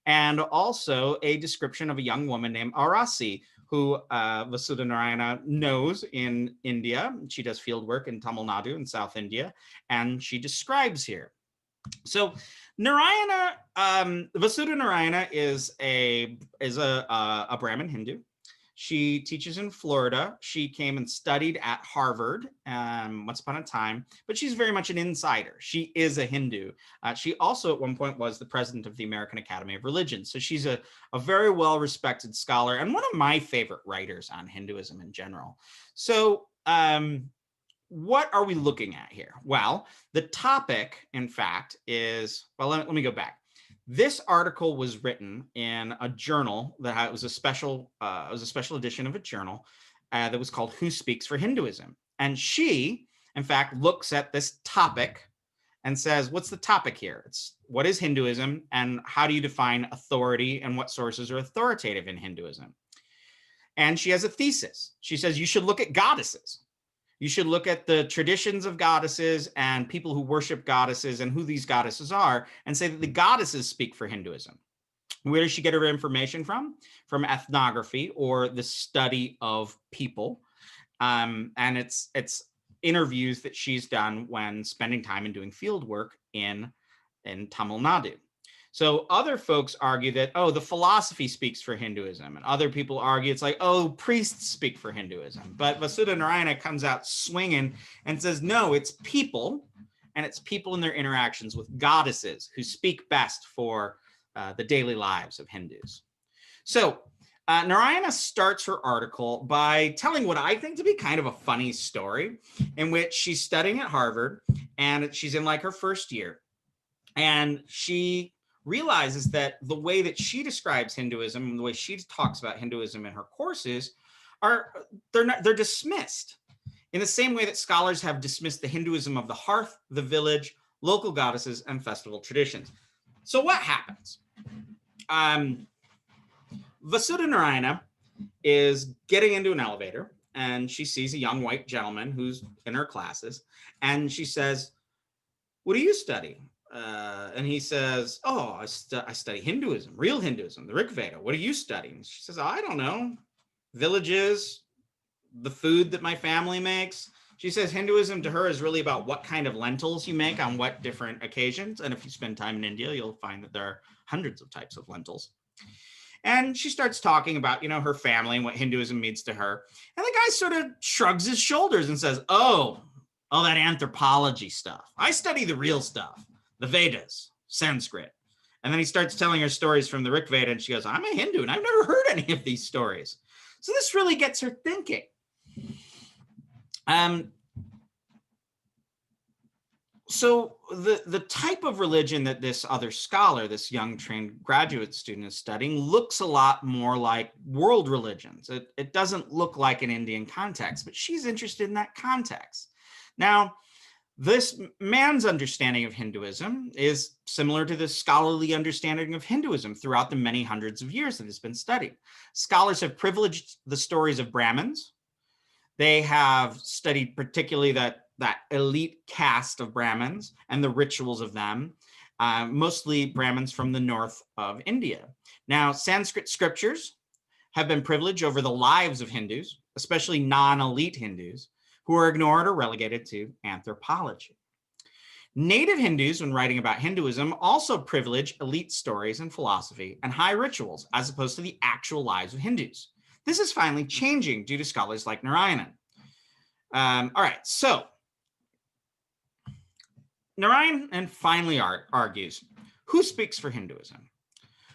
and also a description of a young woman named Arasi, who Vasudha Narayana knows in India. She does field work in Tamil Nadu in South India, and she describes here. So Narayana, Vasudha Narayana is a Brahmin Hindu. She teaches in Florida. She came and studied at Harvard once upon a time, but she's very much an insider. She is a Hindu. She also at one point was the president of the American Academy of Religions. So she's a very well-respected scholar and one of my favorite writers on Hinduism in general. So what are we looking at here? Well, the topic, in fact, is, well, let me go back. This article was written in a journal that was a special edition of a journal that was called Who Speaks for Hinduism? And she, in fact, looks at this topic and says, what's the topic here? It's what is Hinduism and how do you define authority and what sources are authoritative in Hinduism? And she has a thesis. She says you should look at goddesses. You should look at the traditions of goddesses and people who worship goddesses and who these goddesses are and say that the goddesses speak for Hinduism. Where does she get her information from? From ethnography or the study of people. And it's interviews that she's done when spending time and doing field work in Tamil Nadu. So other folks argue that, oh, the philosophy speaks for Hinduism. And other people argue it's like, oh, priests speak for Hinduism. But Vasudha Narayana comes out swinging and says, no, it's people. And it's people in their interactions with goddesses who speak best for the daily lives of Hindus. So Narayana starts her article by telling what I think to be kind of a funny story in which she's studying at Harvard and she's in like her first year. And she realizes that the way that she describes Hinduism and the way she talks about Hinduism in her courses they're dismissed in the same way that scholars have dismissed the Hinduism of the hearth, the village, local goddesses, and festival traditions. So what happens? Vasudha Narayana is getting into an elevator and she sees a young white gentleman who's in her classes and she says, what do you study? And he says, oh, I study Hinduism, real Hinduism, the Rig Veda. What are you studying? She says, oh, I don't know. Villages, the food that my family makes. She says Hinduism to her is really about what kind of lentils you make on what different occasions. And if you spend time in India, you'll find that there are hundreds of types of lentils. And she starts talking about, her family and what Hinduism means to her. And the guy sort of shrugs his shoulders and says, oh, that anthropology stuff. I study the real stuff. The Vedas, Sanskrit. And then he starts telling her stories from the Rig Veda, and she goes, I'm a Hindu, and I've never heard any of these stories. So this really gets her thinking. So the type of religion that this other scholar, this young trained graduate student is studying, looks a lot more like world religions. It doesn't look like an Indian context, but she's interested in that context. Now, this man's understanding of Hinduism is similar to the scholarly understanding of Hinduism throughout the many hundreds of years that it's been studied. Scholars have privileged the stories of Brahmins. They have studied particularly that elite caste of Brahmins and the rituals of them, mostly Brahmins from the north of India. Now, Sanskrit scriptures have been privileged over the lives of Hindus, especially non-elite Hindus, who are ignored or relegated to anthropology. Native Hindus, when writing about Hinduism, also privilege elite stories and philosophy and high rituals, as opposed to the actual lives of Hindus. This is finally changing due to scholars like Narayanan. All right, so Narayanan finally argues, who speaks for Hinduism?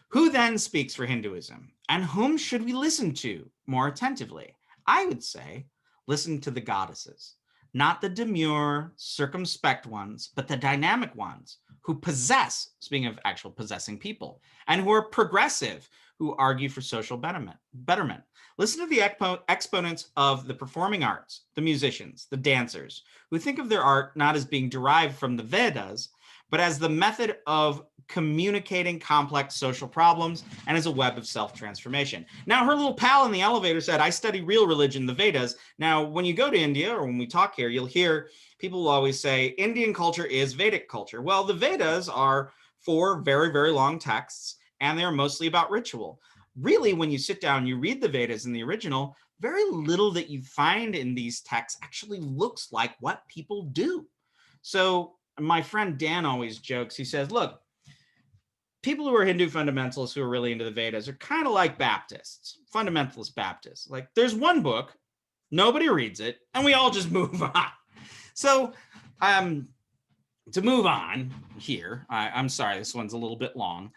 Who then speaks for Hinduism? And whom should we listen to more attentively? I would say, listen to the goddesses, not the demure, circumspect ones, but the dynamic ones who possess, speaking of actual possessing people, and who are progressive, who argue for social betterment. Listen to the exponents of the performing arts, the musicians, the dancers, who think of their art not as being derived from the Vedas, but as the method of communicating complex social problems and as a web of self-transformation. Now, her little pal in the elevator said, I study real religion, the Vedas. Now, when you go to India or when we talk here, you'll hear people will always say Indian culture is Vedic culture. Well, the Vedas are 4 very, very long texts, and they're mostly about ritual. Really, when you sit down and you read the Vedas in the original, very little that you find in these texts actually looks like what people do. So my friend Dan always jokes, he says, look, people who are Hindu fundamentalists who are really into the Vedas are kind of like Baptists, fundamentalist Baptists. Like there's one book, nobody reads it, and we all just move on. So to move on here, I'm sorry, this one's a little bit long.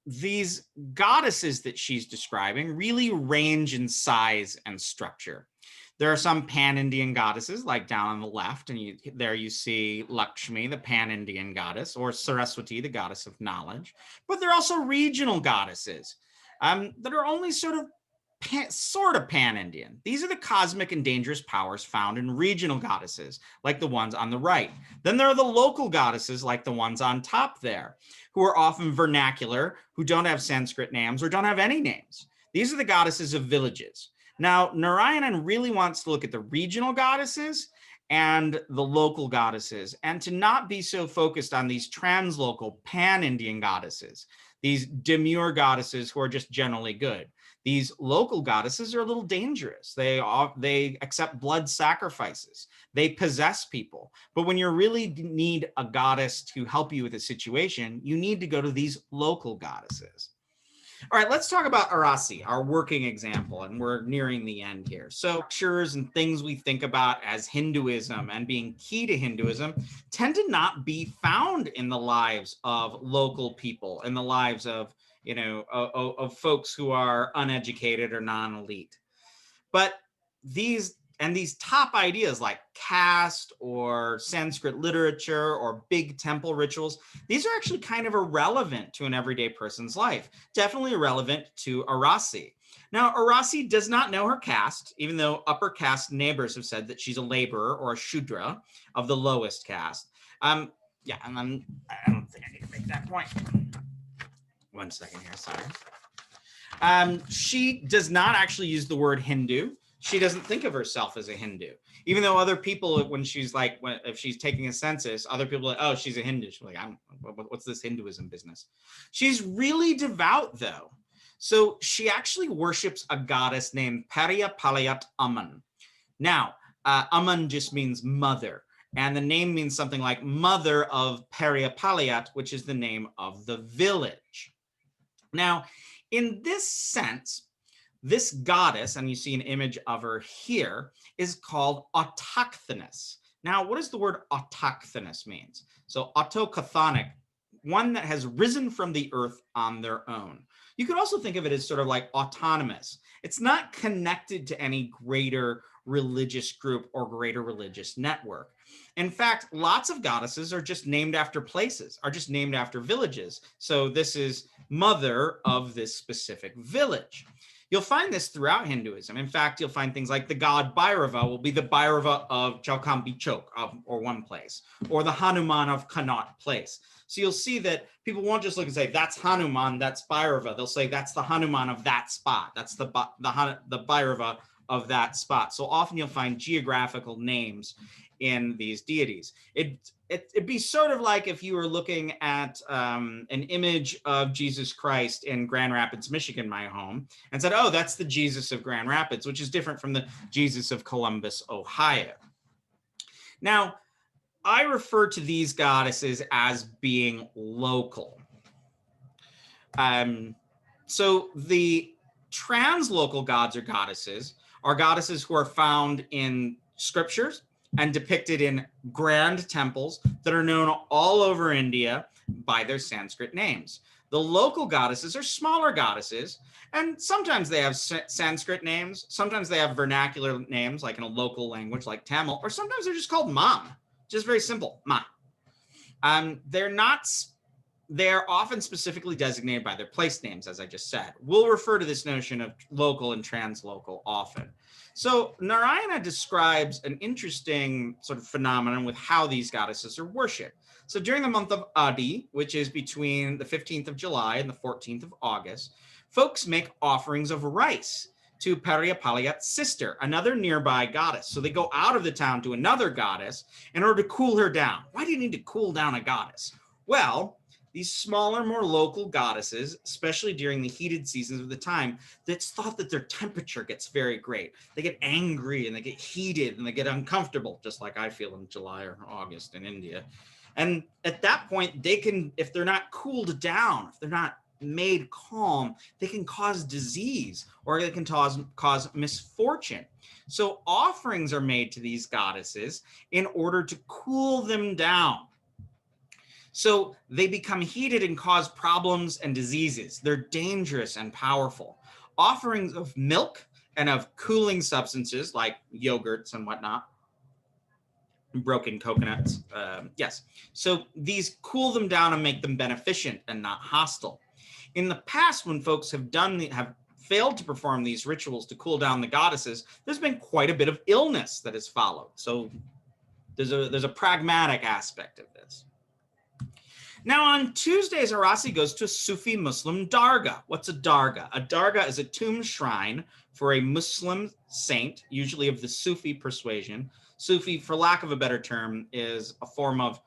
These goddesses that she's describing really range in size and structure. There are some pan-Indian goddesses, like down on the left, and there you see Lakshmi, the pan-Indian goddess, or Saraswati, the goddess of knowledge. But there are also regional goddesses that are only sort of pan-Indian. These are the cosmic and dangerous powers found in regional goddesses, like the ones on the right. Then there are the local goddesses, like the ones on top there, who are often vernacular, who don't have Sanskrit names or don't have any names. These are the goddesses of villages. Now, Narayanan really wants to look at the regional goddesses and the local goddesses, and to not be so focused on these translocal pan-Indian goddesses, these demure goddesses who are just generally good. These local goddesses are a little dangerous. They accept blood sacrifices. They possess people. But when you really need a goddess to help you with a situation, you need to go to these local goddesses. All right, let's talk about Arasi, our working example, and we're nearing the end here. So structures and things we think about as Hinduism and being key to Hinduism tend to not be found in the lives of local people, in the lives of, of folks who are uneducated or non-elite. But these top ideas like caste or Sanskrit literature or big temple rituals, these are actually kind of irrelevant to an everyday person's life, definitely irrelevant to Arasi. Now, Arasi does not know her caste, even though upper caste neighbors have said that she's a laborer or a Shudra of the lowest caste. Yeah, and then I don't think I need to make that point. One second here, sorry. She does not actually use the word Hindu. She doesn't think of herself as a Hindu, even though other people, when she's like, if she's taking a census, other people are like, oh, she's a Hindu. She's like, what's this Hinduism business? She's really devout, though. So she actually worships a goddess named Pariya Palayat Amman. Now, Amman just means mother, and the name means something like mother of Pariya Palayat, which is the name of the village. Now, in this sense, this goddess, and you see an image of her here, is called autochthonous. Now, what does the word autochthonous mean? So autochthonic, one that has risen from the earth on their own. You could also think of it as sort of like autonomous. It's not connected to any greater religious group or greater religious network. In fact, lots of goddesses are just named after places, are just named after villages. So this is mother of this specific village. You'll find this throughout Hinduism. In fact, you'll find things like the god Bhairava will be the Bhairava of Chaukambi Chowk, or one place, or the Hanuman of Connaught Place. So you'll see that people won't just look and say, that's Hanuman, that's Bhairava. They'll say, that's the Hanuman of that spot. That's the Bhairava of that spot. So often you'll find geographical names in these deities. It'd be sort of like if you were looking at an image of Jesus Christ in Grand Rapids, Michigan, my home, and said, oh, that's the Jesus of Grand Rapids, which is different from the Jesus of Columbus, Ohio. Now, I refer to these goddesses as being local. So the translocal gods or goddesses are goddesses who are found in scriptures and depicted in grand temples that are known all over India by their Sanskrit names. The local goddesses are smaller goddesses, and sometimes they have Sanskrit names, sometimes they have vernacular names, like in a local language like Tamil, or sometimes they're just called Ma, just very simple, Ma. They're often specifically designated by their place names, as I just said. We'll refer to this notion of local and translocal often. So Narayana describes an interesting sort of phenomenon with how these goddesses are worshipped. So during the month of Adi, which is between the 15th of July and the 14th of August, folks make offerings of rice to Periyapalayat's sister, another nearby goddess. So they go out of the town to another goddess in order to cool her down. Why do you need to cool down a goddess? Well, these smaller, more local goddesses, especially during the heated seasons of the time, it's thought that their temperature gets very great. They get angry and they get heated and they get uncomfortable, just like I feel in July or August in India. And at that point, they can, if they're not cooled down, if they're not made calm, they can cause disease or they can cause misfortune. So offerings are made to these goddesses in order to cool them down. So they become heated and cause problems and diseases. They're dangerous and powerful. Offerings of milk and of cooling substances like yogurts and whatnot, broken coconuts, yes. So these cool them down and make them beneficent and not hostile. In the past, when folks have failed to perform these rituals to cool down the goddesses, there's been quite a bit of illness that has followed. So there's a pragmatic aspect of this. Now on Tuesdays, Arasi goes to a Sufi Muslim dargah. What's a dargah? A dargah is a tomb shrine for a Muslim saint, usually of the Sufi persuasion. Sufi, for lack of a better term, is a form of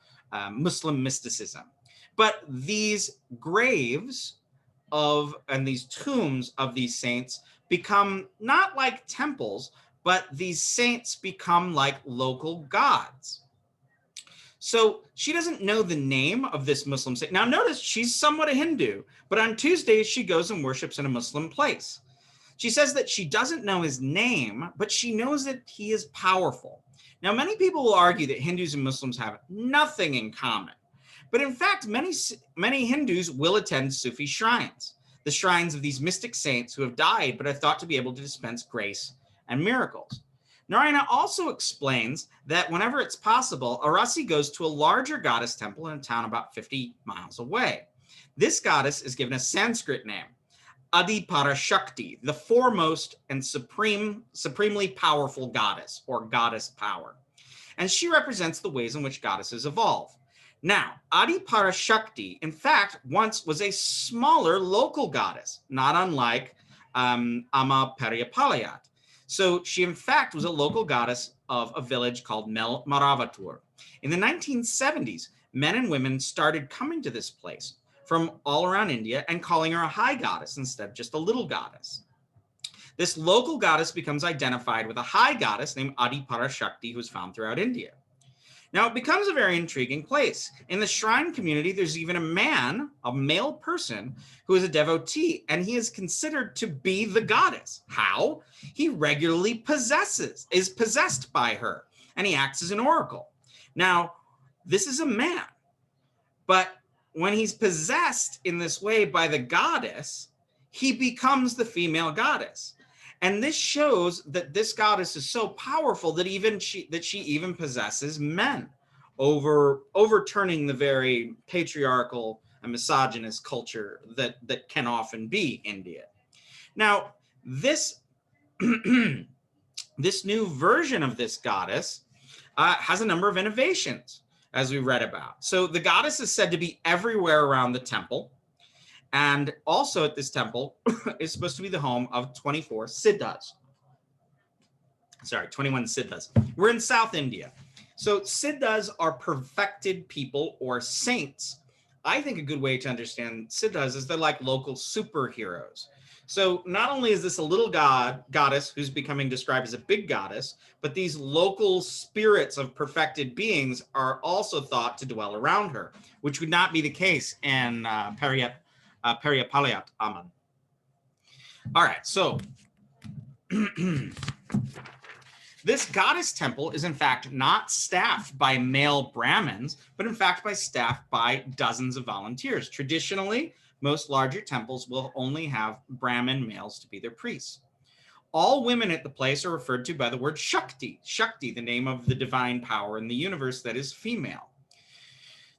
Muslim mysticism. But these graves and these tombs of these saints become not like temples, but these saints become like local gods. So she doesn't know the name of this Muslim saint. Now notice she's somewhat a Hindu, but on Tuesdays she goes and worships in a Muslim place. She says that she doesn't know his name, but she knows that he is powerful. Now many people will argue that Hindus and Muslims have nothing in common. But in fact, many Hindus will attend Sufi shrines, the shrines of these mystic saints who have died but are thought to be able to dispense grace and miracles. Narayana also explains that whenever it's possible, Arasi goes to a larger goddess temple in a town about 50 miles away. This goddess is given a Sanskrit name, Adi Parashakti, the foremost and supremely powerful goddess, or goddess power. And she represents the ways in which goddesses evolve. Now, Adi Parashakti, in fact, once was a smaller local goddess, not unlike Amma Periyapalayat. So she, in fact, was a local goddess of a village called Maravatur. In the 1970s, men and women started coming to this place from all around India and calling her a high goddess instead of just a little goddess. This local goddess becomes identified with a high goddess named Adi Parashakti, who is found throughout India. Now, it becomes a very intriguing place. In the shrine community, there's even a male person, who is a devotee, and he is considered to be the goddess. How? He regularly is possessed by her, and he acts as an oracle. Now, this is a man, but when he's possessed in this way by the goddess, he becomes the female goddess. And this shows that this goddess is so powerful that she even possesses men, overturning the very patriarchal and misogynist culture that can often be India. Now, this this new version of this goddess has a number of innovations, as we read about. So the goddess is said to be everywhere around the temple. And also at this temple is supposed to be the home of 21 siddhas. We're in South India. So siddhas are perfected people or saints. I think a good way to understand siddhas is they're like local superheroes. So not only is this a little goddess who's becoming described as a big goddess, but these local spirits of perfected beings are also thought to dwell around her, which would not be the case in Periyapalayat Amman. All right, so this goddess temple is in fact not staffed by male Brahmins, but in fact staffed by dozens of volunteers. Traditionally, most larger temples will only have Brahmin males to be their priests. All women at the place are referred to by the word Shakti. Shakti, the name of the divine power in the universe that is female.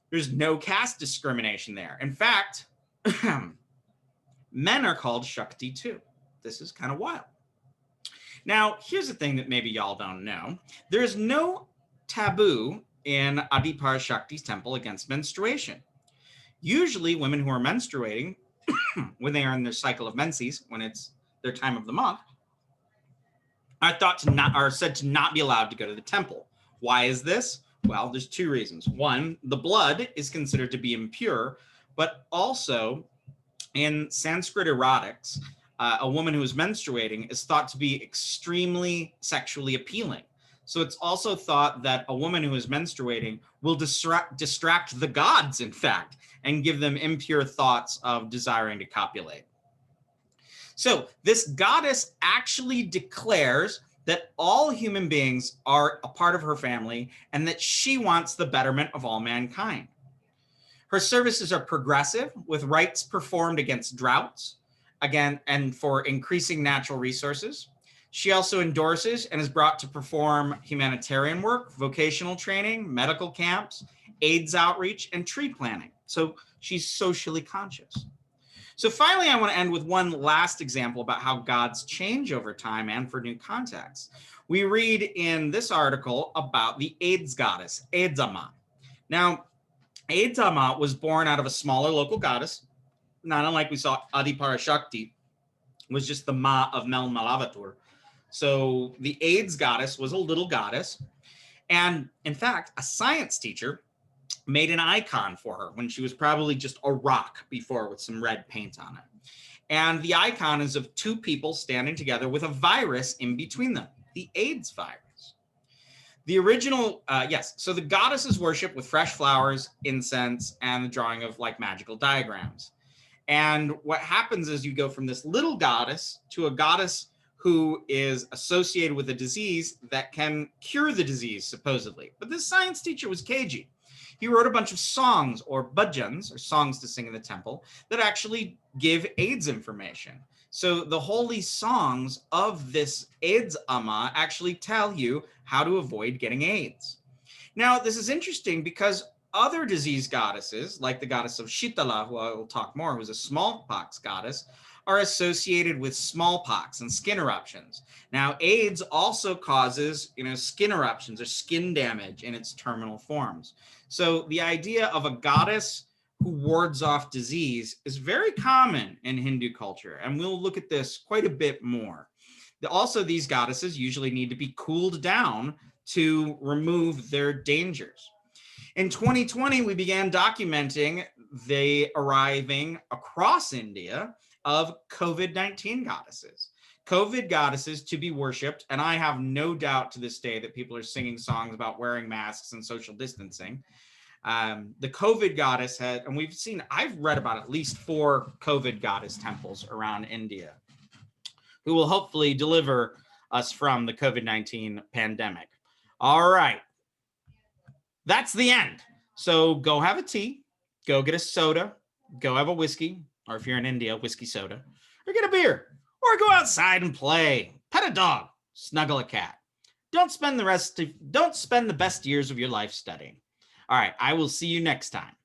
There's no caste discrimination there. In fact, men are called Shakti too. This is kind of wild. Now, here's the thing that maybe y'all don't know. There's no taboo in Adiparashakti's temple against menstruation. Usually women who are menstruating, when they are in their cycle of menses, when it's their time of the month, are said to not be allowed to go to the temple. Why is this? Well, there's two reasons. One, the blood is considered to be impure, but also in Sanskrit erotics, a woman who is menstruating is thought to be extremely sexually appealing. So it's also thought that a woman who is menstruating will distract the gods, in fact, and give them impure thoughts of desiring to copulate. So this goddess actually declares that all human beings are a part of her family and that she wants the betterment of all mankind. Her services are progressive, with rites performed against droughts, again, and for increasing natural resources. She also endorses and is brought to perform humanitarian work, vocational training, medical camps, AIDS outreach, and tree planting. So she's socially conscious. So finally, I want to end with one last example about how gods change over time and for new contexts. We read in this article about the AIDS goddess, Aidsama. Now, Aidsama was born out of a smaller local goddess, not unlike we saw Adiparashakti was just the Ma of Mel Malavatur. So the AIDS goddess was a little goddess. And in fact, a science teacher made an icon for her when she was probably just a rock before with some red paint on it. And the icon is of two people standing together with a virus in between them, the AIDS virus. The original, so the goddess is worshipped with fresh flowers, incense, and the drawing of like magical diagrams. And what happens is you go from this little goddess to a goddess who is associated with a disease that can cure the disease, supposedly. But this science teacher was cagey. He wrote a bunch of songs or bhajans, or songs to sing in the temple, that actually give AIDS information. So the holy songs of this AIDS Amma actually tell you how to avoid getting AIDS. Now, this is interesting because other disease goddesses, like the goddess of Shitala, who I will talk more, who's a smallpox goddess, are associated with smallpox and skin eruptions. Now, AIDS also causes, skin eruptions or skin damage in its terminal forms. So the idea of a goddess who wards off disease is very common in Hindu culture, and we'll look at this quite a bit more. Also, these goddesses usually need to be cooled down to remove their dangers. In 2020, we began documenting the arriving across India of COVID-19 goddesses. COVID goddesses to be worshipped, and I have no doubt to this day that people are singing songs about wearing masks and social distancing. The COVID goddess and I've read about at least 4 COVID goddess temples around India who will hopefully deliver us from the COVID-19 pandemic. All right. That's the end. So go have a tea, go get a soda, go have a whiskey, or if you're in India, whiskey soda, or get a beer, or go outside and play, pet a dog, snuggle a cat. Don't spend the best years of your life studying. All right, I will see you next time.